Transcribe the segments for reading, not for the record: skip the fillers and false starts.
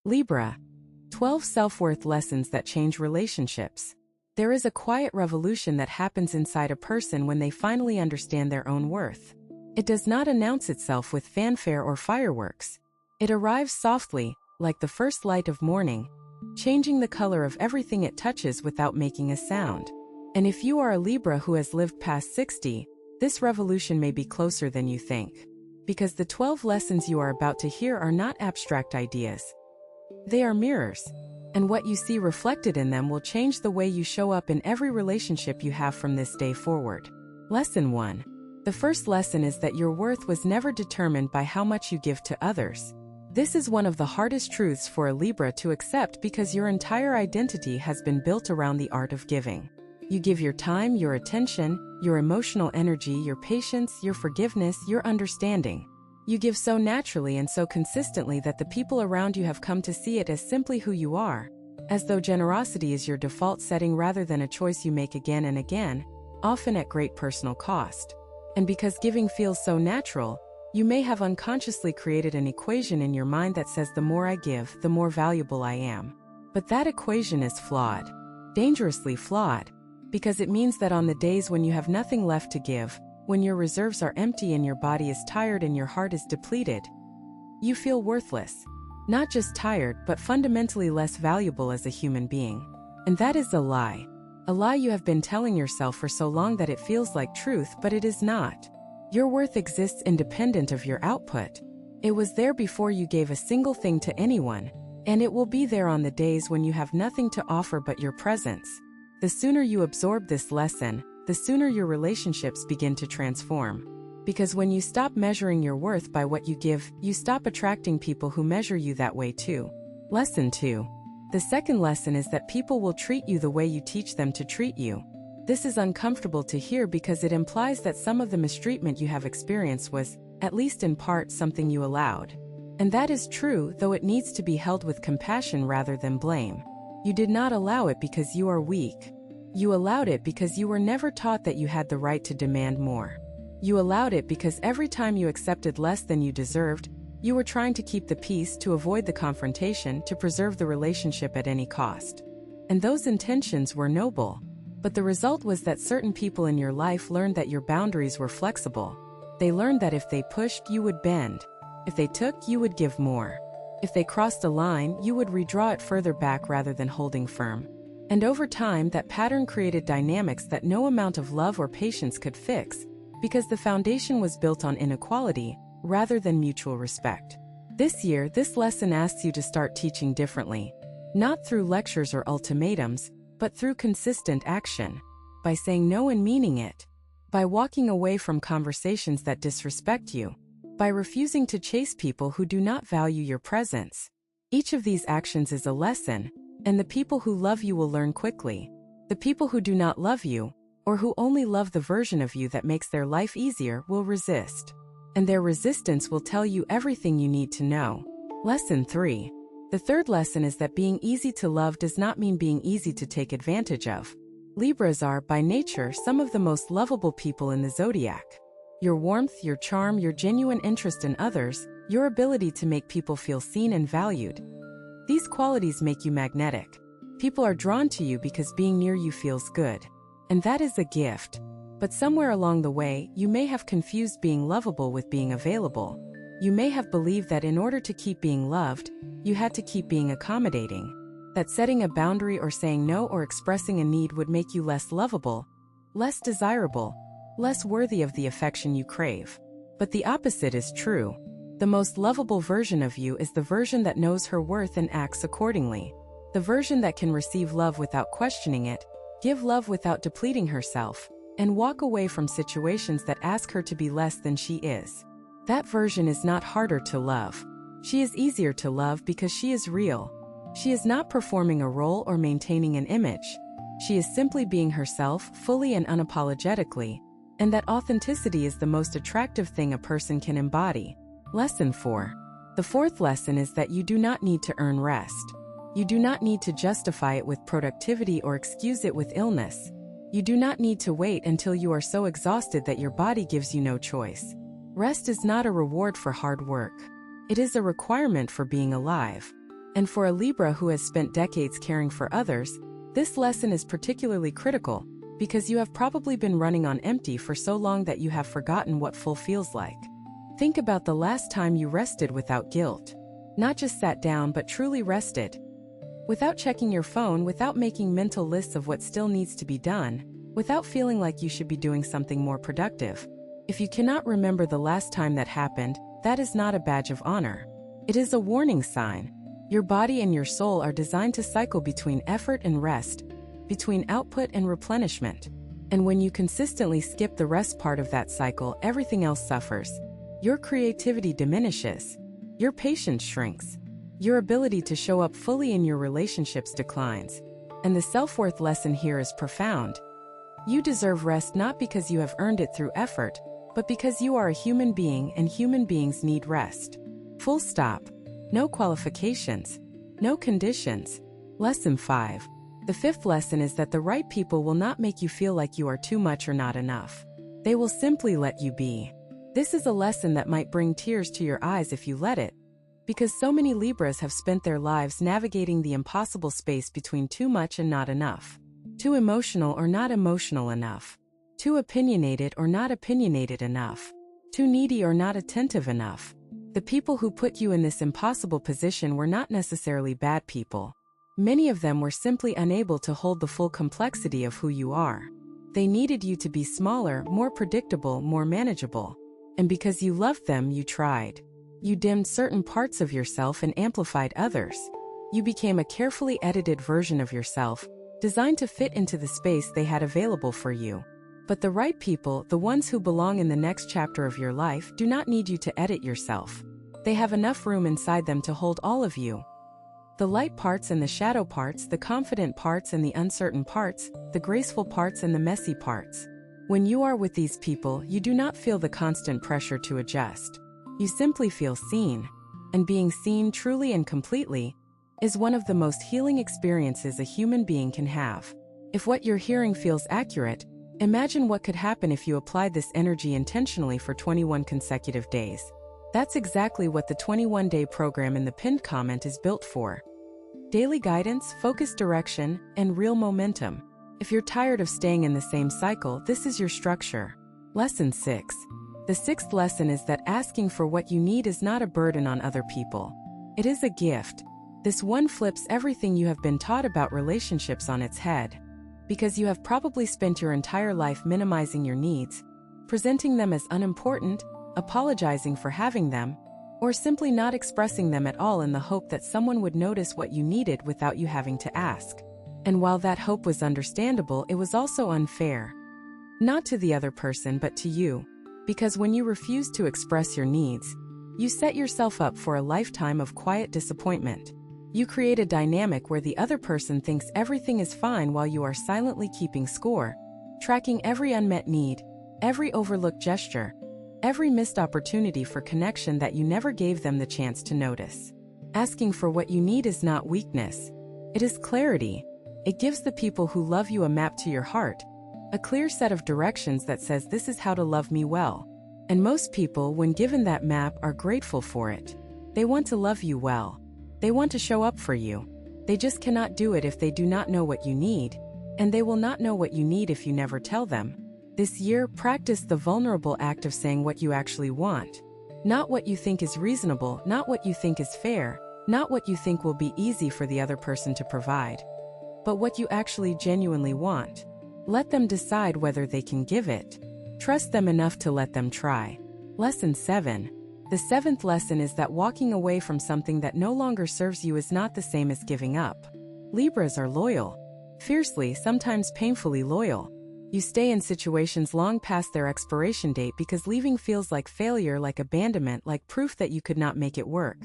Libra. 12 self-worth lessons that change relationships. There is a quiet revolution that happens inside a person when they finally understand their own worth. It does not announce itself with fanfare or fireworks. It arrives softly, like the first light of morning, changing the color of everything it touches without making a sound. And if you are a Libra who has lived past 60, this revolution may be closer than you think. Because the 12 lessons you are about to hear are not abstract ideas. They are mirrors, and what you see reflected in them will change the way you show up in every relationship you have from this day forward. Lesson 1. The first lesson is that your worth was never determined by how much you give to others. This is one of the hardest truths for a Libra to accept because your entire identity has been built around the art of giving. You give your time, your attention, your emotional energy, your patience, your forgiveness, your understanding. You give so naturally and so consistently that the people around you have come to see it as simply who you are, as though generosity is your default setting rather than a choice you make again and again, often at great personal cost. And because giving feels so natural, you may have unconsciously created an equation in your mind that says the more I give, the more valuable I am. But that equation is flawed, dangerously flawed, because it means that on the days when you have nothing left to give, when your reserves are empty and your body is tired and your heart is depleted, you feel worthless. Not just tired, but fundamentally less valuable as a human being. And that is a lie. A lie you have been telling yourself for so long that it feels like truth, but it is not. Your worth exists independent of your output. It was there before you gave a single thing to anyone, and it will be there on the days when you have nothing to offer but your presence. The sooner you absorb this lesson, the sooner your relationships begin to transform. Because when you stop measuring your worth by what you give, you stop attracting people who measure you that way too. Lesson 2. The second lesson is that people will treat you the way you teach them to treat you. This is uncomfortable to hear because it implies that some of the mistreatment you have experienced was, at least in part, something you allowed. And that is true, though it needs to be held with compassion rather than blame. You did not allow it because you are weak. You allowed it because you were never taught that you had the right to demand more. You allowed it because every time you accepted less than you deserved, you were trying to keep the peace, to avoid the confrontation, to preserve the relationship at any cost. And those intentions were noble. But the result was that certain people in your life learned that your boundaries were flexible. They learned that if they pushed, you would bend. If they took, you would give more. If they crossed a line, you would redraw it further back rather than holding firm. And over time, that pattern created dynamics that no amount of love or patience could fix, because the foundation was built on inequality, rather than mutual respect. This year, this lesson asks you to start teaching differently. Not through lectures or ultimatums, but through consistent action. By saying no and meaning it. By walking away from conversations that disrespect you. By refusing to chase people who do not value your presence. Each of these actions is a lesson, and the people who love you will learn quickly. The people who do not love you, or who only love the version of you that makes their life easier, will resist. And their resistance will tell you everything you need to know. Lesson 3. The third lesson is that being easy to love does not mean being easy to take advantage of. Libras are, by nature, some of the most lovable people in the zodiac. Your warmth, your charm, your genuine interest in others, your ability to make people feel seen and valued. These qualities make you magnetic. People are drawn to you because being near you feels good. And that is a gift. But somewhere along the way, you may have confused being lovable with being available. You may have believed that in order to keep being loved, you had to keep being accommodating. That setting a boundary or saying no or expressing a need would make you less lovable, less desirable, less worthy of the affection you crave. But the opposite is true. The most lovable version of you is the version that knows her worth and acts accordingly. The version that can receive love without questioning it, give love without depleting herself, and walk away from situations that ask her to be less than she is. That version is not harder to love. She is easier to love because she is real. She is not performing a role or maintaining an image. She is simply being herself, fully and unapologetically, and that authenticity is the most attractive thing a person can embody. Lesson 4. The fourth lesson is that you do not need to earn rest. You do not need to justify it with productivity or excuse it with illness. You do not need to wait until you are so exhausted that your body gives you no choice. Rest is not a reward for hard work. It is a requirement for being alive. And for a Libra who has spent decades caring for others, this lesson is particularly critical because you have probably been running on empty for so long that you have forgotten what full feels like. Think about the last time you rested without guilt. Not just sat down but truly rested. Without checking your phone, without making mental lists of what still needs to be done, without feeling like you should be doing something more productive. If you cannot remember the last time that happened, that is not a badge of honor. It is a warning sign. Your body and your soul are designed to cycle between effort and rest, between output and replenishment. And when you consistently skip the rest part of that cycle, everything else suffers. Your creativity diminishes. Your patience shrinks. Your ability to show up fully in your relationships declines. And the self-worth lesson here is profound. You deserve rest not because you have earned it through effort, but because you are a human being and human beings need rest. Full stop. No qualifications. No conditions. Lesson 5. The fifth lesson is that the right people will not make you feel like you are too much or not enough. They will simply let you be. This is a lesson that might bring tears to your eyes if you let it, because so many Libras have spent their lives navigating the impossible space between too much and not enough. Too emotional or not emotional enough. Too opinionated or not opinionated enough. Too needy or not attentive enough. The people who put you in this impossible position were not necessarily bad people. Many of them were simply unable to hold the full complexity of who you are. They needed you to be smaller, more predictable, more manageable. And because you loved them, you tried. You dimmed certain parts of yourself and amplified others. You became a carefully edited version of yourself, designed to fit into the space they had available for you. But the right people, the ones who belong in the next chapter of your life, do not need you to edit yourself. They have enough room inside them to hold all of you. The light parts and the shadow parts, the confident parts and the uncertain parts, the graceful parts and the messy parts. When you are with these people, you do not feel the constant pressure to adjust. You simply feel seen. And being seen truly and completely is one of the most healing experiences a human being can have. If what you're hearing feels accurate, imagine what could happen if you applied this energy intentionally for 21 consecutive days. That's exactly what the 21-day program in the pinned comment is built for. Daily guidance, focused direction, and real momentum. If you're tired of staying in the same cycle, this is your structure. Lesson 6. The sixth lesson is that asking for what you need is not a burden on other people. It is a gift. This one flips everything you have been taught about relationships on its head. Because you have probably spent your entire life minimizing your needs, presenting them as unimportant, apologizing for having them, or simply not expressing them at all in the hope that someone would notice what you needed without you having to ask. And while that hope was understandable, it was also unfair. Not to the other person, but to you. Because when you refuse to express your needs, you set yourself up for a lifetime of quiet disappointment. You create a dynamic where the other person thinks everything is fine while you are silently keeping score, tracking every unmet need, every overlooked gesture, every missed opportunity for connection that you never gave them the chance to notice. Asking for what you need is not weakness. It is clarity. It gives the people who love you a map to your heart, a clear set of directions that says this is how to love me well. And most people, when given that map, are grateful for it. They want to love you well. They want to show up for you. They just cannot do it if they do not know what you need, and they will not know what you need if you never tell them. This year, practice the vulnerable act of saying what you actually want. Not what you think is reasonable, not what you think is fair, not what you think will be easy for the other person to provide, but what you actually genuinely want. Let them decide whether they can give it. Trust them enough to let them try. Lesson 7. The seventh lesson is that walking away from something that no longer serves you is not the same as giving up. Libras are loyal. Fiercely, sometimes painfully loyal. You stay in situations long past their expiration date because leaving feels like failure, like abandonment, like proof that you could not make it work.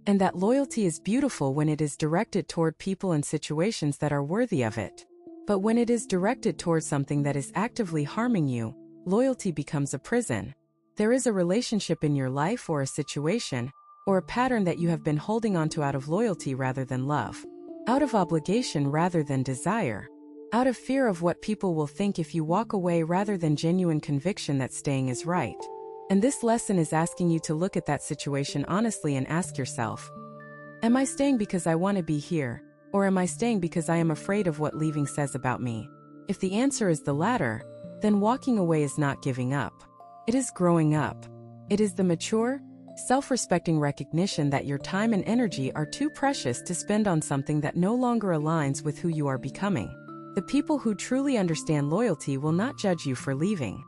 And that loyalty is beautiful when it is directed toward people and situations that are worthy of it. But when it is directed toward something that is actively harming you, loyalty becomes a prison. There is a relationship in your life or a situation, or a pattern that you have been holding onto out of loyalty rather than love. Out of obligation rather than desire. Out of fear of what people will think if you walk away rather than genuine conviction that staying is right. And this lesson is asking you to look at that situation honestly and ask yourself, Am I staying because I want to be here, or am I staying because I am afraid of what leaving says about me? If the answer is the latter, then walking away is not giving up. It is growing up. It is the mature, self-respecting recognition that your time and energy are too precious to spend on something that no longer aligns with who you are becoming. The people who truly understand loyalty will not judge you for leaving.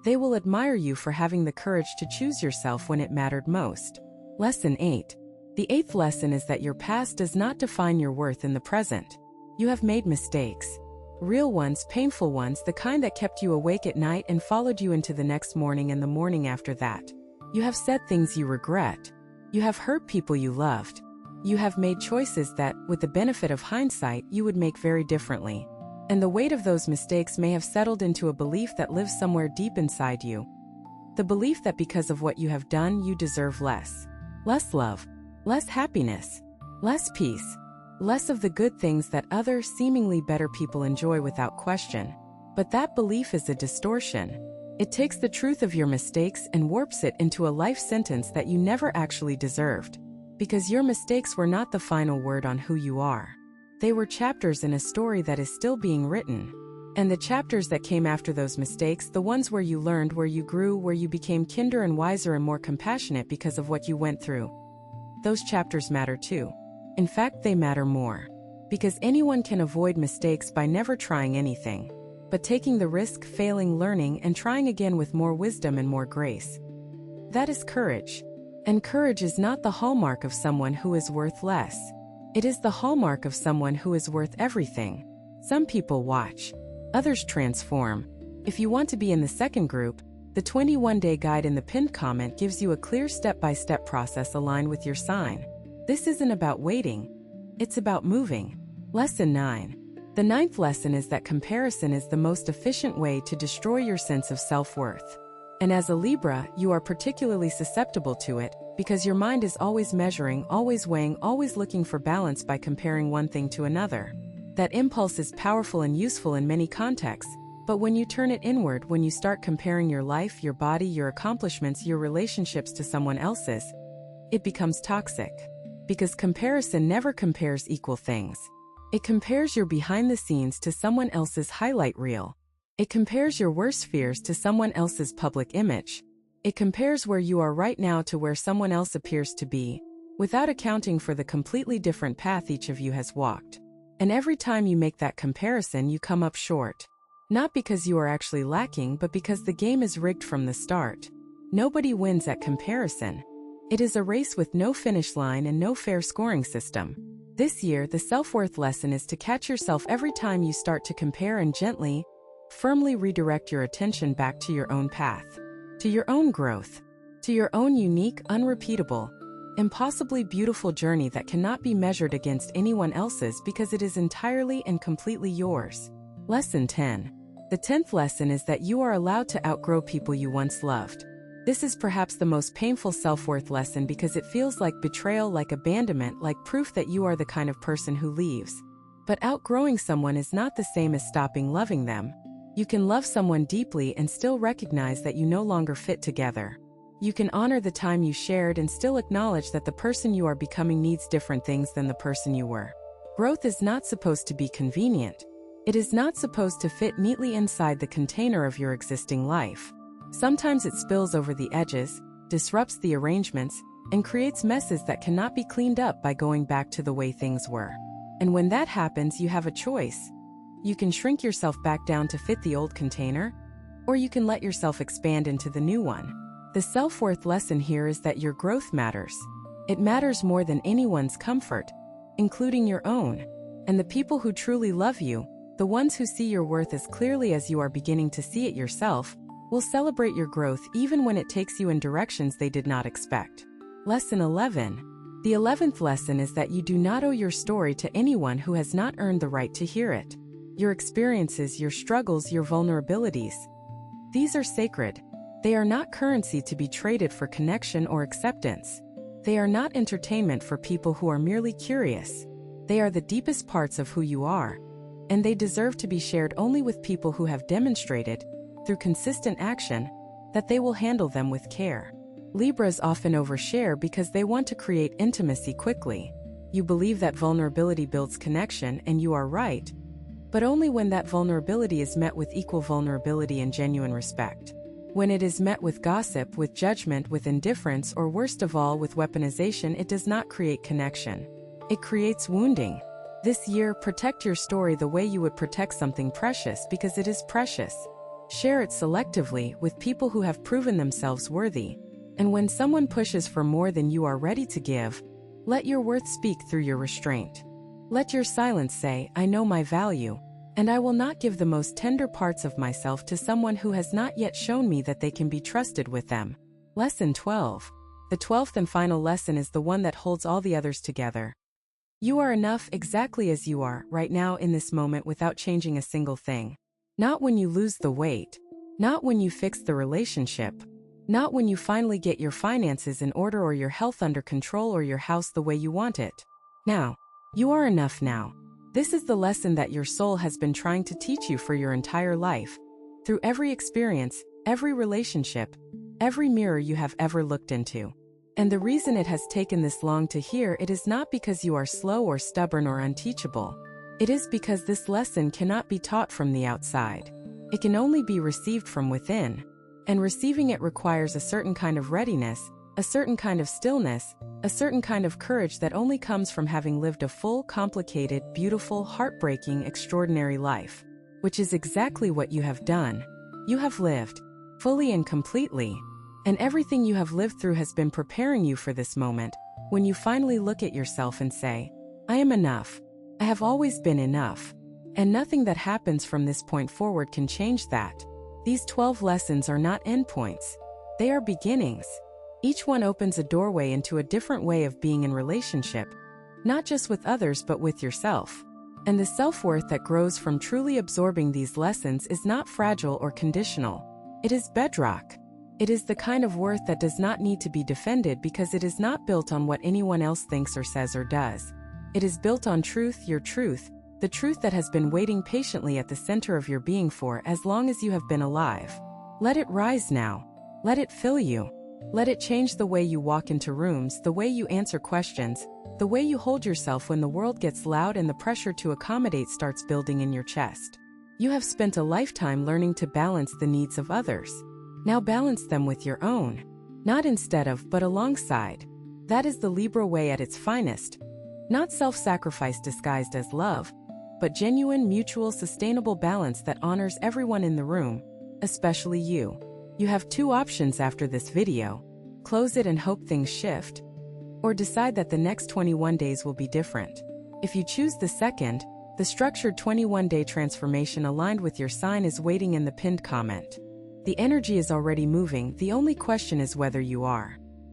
They will admire you for having the courage to choose yourself when it mattered most. Lesson 8. The 8th lesson is that your past does not define your worth in the present. You have made mistakes. Real ones, painful ones, the kind that kept you awake at night and followed you into the next morning and the morning after that. You have said things you regret. You have hurt people you loved. You have made choices that, with the benefit of hindsight, you would make very differently. And the weight of those mistakes may have settled into a belief that lives somewhere deep inside you. The belief that because of what you have done, you deserve less. Less love, less happiness, less peace, less of the good things that other, seemingly better people enjoy without question. But that belief is a distortion. It takes the truth of your mistakes and warps it into a life sentence that you never actually deserved. Because your mistakes were not the final word on who you are. They were chapters in a story that is still being written. And the chapters that came after those mistakes, the ones where you learned, where you grew, where you became kinder and wiser and more compassionate because of what you went through. Those chapters matter too. In fact, they matter more. Because anyone can avoid mistakes by never trying anything. But taking the risk, failing, learning, and trying again with more wisdom and more grace. That is courage. And courage is not the hallmark of someone who is worth less. It is the hallmark of someone who is worth everything. Some people watch. Others transform. If you want to be in the second group, the 21-day guide in the pinned comment gives you a clear step-by-step process aligned with your sign. This isn't about waiting. It's about moving. Lesson 9. The 9th lesson is that comparison is the most efficient way to destroy your sense of self-worth. And as a Libra, you are particularly susceptible to it, because your mind is always measuring, always weighing, always looking for balance by comparing one thing to another. That impulse is powerful and useful in many contexts, but when you turn it inward, when you start comparing your life, your body, your accomplishments, your relationships to someone else's, it becomes toxic. Because comparison never compares equal things. It compares your behind the scenes to someone else's highlight reel. It compares your worst fears to someone else's public image. It compares where you are right now to where someone else appears to be, without accounting for the completely different path each of you has walked. And every time you make that comparison, you come up short. Not because you are actually lacking, but because the game is rigged from the start. Nobody wins at comparison. It is a race with no finish line and no fair scoring system. This year, the self-worth lesson is to catch yourself every time you start to compare and gently, firmly redirect your attention back to your own path, to your own growth, to your own unique, unrepeatable, impossibly beautiful journey that cannot be measured against anyone else's because it is entirely and completely yours. Lesson 10. The 10th lesson is that you are allowed to outgrow people you once loved. This is perhaps the most painful self-worth lesson because it feels like betrayal, like abandonment, like proof that you are the kind of person who leaves. But outgrowing someone is not the same as stopping loving them. You can love someone deeply and still recognize that you no longer fit together. You can honor the time you shared and still acknowledge that the person you are becoming needs different things than the person you were. Growth is not supposed to be convenient. It is not supposed to fit neatly inside the container of your existing life. Sometimes it spills over the edges, disrupts the arrangements, and creates messes that cannot be cleaned up by going back to the way things were. And when that happens, you have a choice. You can shrink yourself back down to fit the old container, or you can let yourself expand into the new one. The self-worth lesson here is that your growth matters. It matters more than anyone's comfort, including your own. And the people who truly love you, the ones who see your worth as clearly as you are beginning to see it yourself, will celebrate your growth even when it takes you in directions they did not expect. Lesson 11. The 11th lesson is that you do not owe your story to anyone who has not earned the right to hear it. Your experiences, your struggles, your vulnerabilities. These are sacred. They are not currency to be traded for connection or acceptance. They are not entertainment for people who are merely curious. They are the deepest parts of who you are, and they deserve to be shared only with people who have demonstrated, through consistent action, that they will handle them with care. Libras often overshare because they want to create intimacy quickly. You believe that vulnerability builds connection, and you are right, but only when that vulnerability is met with equal vulnerability and genuine respect. When it is met with gossip, with judgment, with indifference, or worst of all, with weaponization, it does not create connection. It creates wounding. This year, protect your story the way you would protect something precious, because it is precious. Share it selectively with people who have proven themselves worthy. And when someone pushes for more than you are ready to give, let your worth speak through your restraint. Let your silence say, I know my value, and I will not give the most tender parts of myself to someone who has not yet shown me that they can be trusted with them. Lesson 12. The 12th and final lesson is the one that holds all the others together. You are enough exactly as you are, right now in this moment, without changing a single thing. Not when you lose the weight. Not when you fix the relationship. Not when you finally get your finances in order or your health under control or your house the way you want it. Now. You are enough now. This is the lesson that your soul has been trying to teach you for your entire life. Through every experience, every relationship, every mirror you have ever looked into. And the reason it has taken this long to hear it is not because you are slow or stubborn or unteachable. It is because this lesson cannot be taught from the outside. It can only be received from within. And receiving it requires a certain kind of readiness, a certain kind of stillness, a certain kind of courage that only comes from having lived a full, complicated, beautiful, heartbreaking, extraordinary life. Which is exactly what you have done. You have lived, fully and completely. And everything you have lived through has been preparing you for this moment, when you finally look at yourself and say, I am enough. I have always been enough. And nothing that happens from this point forward can change that. These 12 lessons are not endpoints. They are beginnings. Each one opens a doorway into a different way of being in relationship, not just with others but with yourself. And the self-worth that grows from truly absorbing these lessons is not fragile or conditional. It is bedrock. It is the kind of worth that does not need to be defended because it is not built on what anyone else thinks or says or does. It is built on truth, your truth, the truth that has been waiting patiently at the center of your being for as long as you have been alive. Let it rise now. Let it fill you. Let it change the way you walk into rooms, the way you answer questions, the way you hold yourself when the world gets loud and the pressure to accommodate starts building in your chest. You have spent a lifetime learning to balance the needs of others. Now balance them with your own. Not instead of, but alongside. That is the Libra way at its finest. Not self-sacrifice disguised as love, but genuine, mutual, sustainable balance that honors everyone in the room, especially you. You have two options after this video. Close it and hope things shift, or decide that the next 21 days will be different. If you choose the second, the structured 21-day transformation aligned with your sign is waiting in the pinned comment. The energy is already moving, the only question is whether you are.